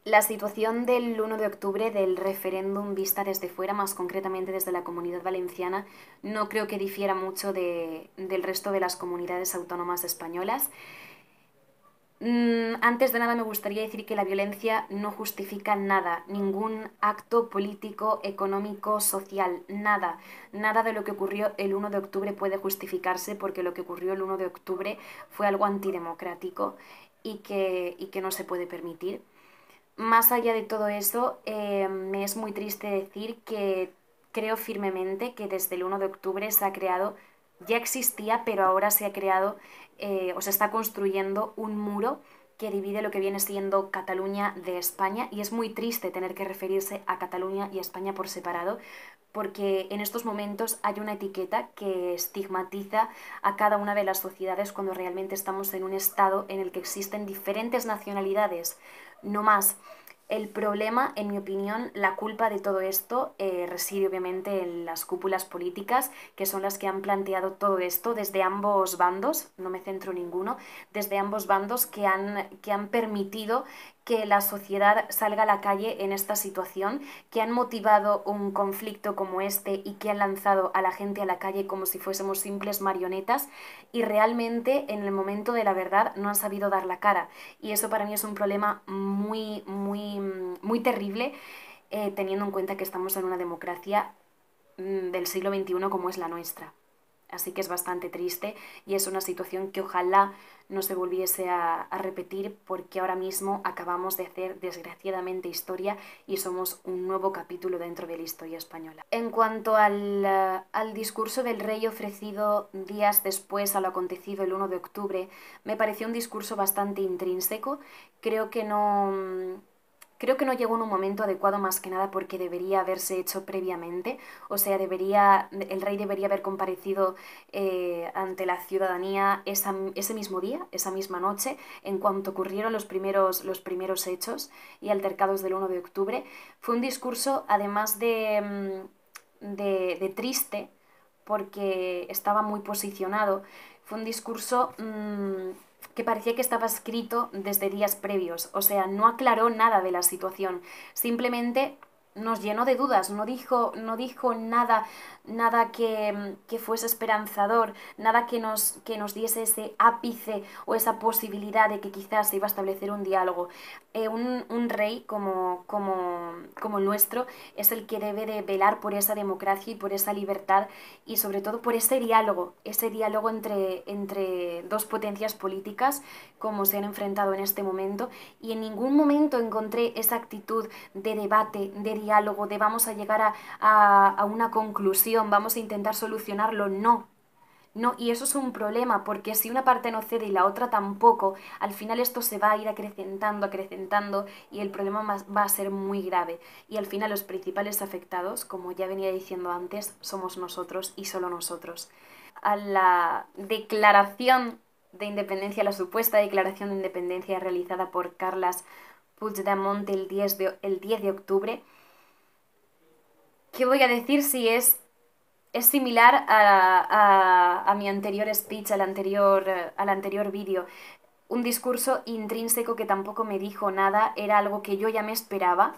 La situación del 1 de octubre del referéndum vista desde fuera, más concretamente desde la Comunidad Valenciana, no creo que difiera mucho del resto de las comunidades autónomas españolas. Antes de nada me gustaría decir que la violencia no justifica nada, ningún acto político, económico, social, nada. Nada de lo que ocurrió el 1 de octubre puede justificarse porque lo que ocurrió el 1 de octubre fue algo antidemocrático y que no se puede permitir. Más allá de todo eso, me es muy triste decir que creo firmemente que desde el 1 de octubre se ha creado, ya existía, pero ahora se ha creado o se está construyendo un muro que divide lo que viene siendo Cataluña de España, y es muy triste tener que referirse a Cataluña y España por separado, porque en estos momentos hay una etiqueta que estigmatiza a cada una de las sociedades cuando realmente estamos en un estado en el que existen diferentes nacionalidades, no más. El problema, en mi opinión, la culpa de todo esto reside obviamente en las cúpulas políticas, que son las que han planteado todo esto desde ambos bandos, no me centro en ninguno, desde ambos bandos que han permitido que la sociedad salga a la calle en esta situación, que han motivado un conflicto como este y que han lanzado a la gente a la calle como si fuésemos simples marionetas, y realmente en el momento de la verdad no han sabido dar la cara. Y eso para mí es un problema muy, muy, muy terrible, teniendo en cuenta que estamos en una democracia del siglo XXI como es la nuestra. Así que es bastante triste y es una situación que ojalá no se volviese a repetir, porque ahora mismo acabamos de hacer desgraciadamente historia y somos un nuevo capítulo dentro de la historia española. En cuanto al discurso del rey ofrecido días después a lo acontecido el 1 de octubre, me pareció un discurso bastante intrínseco. Creo que no, Creo que no llegó en un momento adecuado, más que nada porque debería haberse hecho previamente. O sea, el rey debería haber comparecido ante la ciudadanía ese mismo día, esa misma noche, en cuanto ocurrieron los primeros hechos y altercados del 1 de octubre. Fue un discurso, además de triste, porque estaba muy posicionado. Fue un discurso que parecía que estaba escrito desde días previos, o sea, no aclaró nada de la situación, simplemente nos llenó de dudas, no dijo nada, nada que fuese esperanzador, nada que nos diese ese ápice o esa posibilidad de que quizás se iba a establecer un diálogo. Un rey como el nuestro es el que debe de velar por esa democracia y por esa libertad, y sobre todo por ese diálogo entre dos potencias políticas como se han enfrentado en este momento, y en ningún momento encontré esa actitud de debate, de diálogo, de vamos a llegar a una conclusión, vamos a intentar solucionarlo. No, no, y eso es un problema, porque si una parte no cede y la otra tampoco, al final esto se va a ir acrecentando, acrecentando, y el problema va a ser muy grave. Y al final los principales afectados, como ya venía diciendo antes, somos nosotros y solo nosotros. A la declaración de independencia, la supuesta declaración de independencia realizada por Carles Puigdemont el 10 de octubre, ¿qué voy a decir si es similar a mi anterior speech, al anterior vídeo? Un discurso intrínseco que tampoco me dijo nada, era algo que yo ya me esperaba,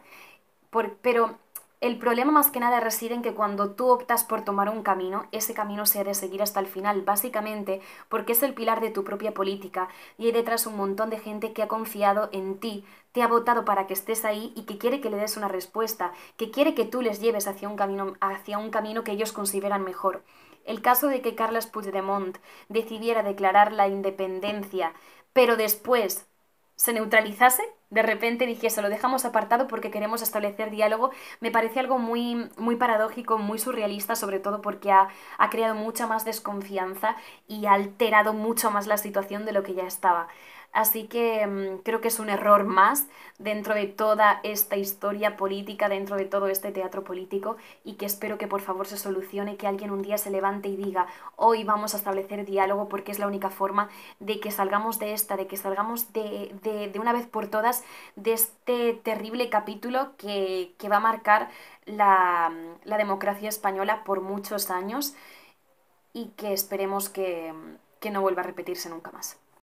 pero el problema más que nada reside en que cuando tú optas por tomar un camino, ese camino se ha de seguir hasta el final, básicamente porque es el pilar de tu propia política, y hay detrás un montón de gente que ha confiado en ti, te ha votado para que estés ahí y que quiere que le des una respuesta, que quiere que tú les lleves hacia un camino que ellos consideran mejor. El caso de que Carles Puigdemont decidiera declarar la independencia, pero después se neutralizase, de repente dijese lo dejamos apartado porque queremos establecer diálogo, me parece algo muy, muy paradójico, muy surrealista, sobre todo porque ha creado mucha más desconfianza y ha alterado mucho más la situación de lo que ya estaba. Así que creo que es un error más dentro de toda esta historia política, dentro de todo este teatro político, y que espero que por favor se solucione, que alguien un día se levante y diga hoy vamos a establecer diálogo, porque es la única forma de que salgamos de esta, de que salgamos de una vez por todas de este terrible capítulo que va a marcar la democracia española por muchos años, y que esperemos que no vuelva a repetirse nunca más.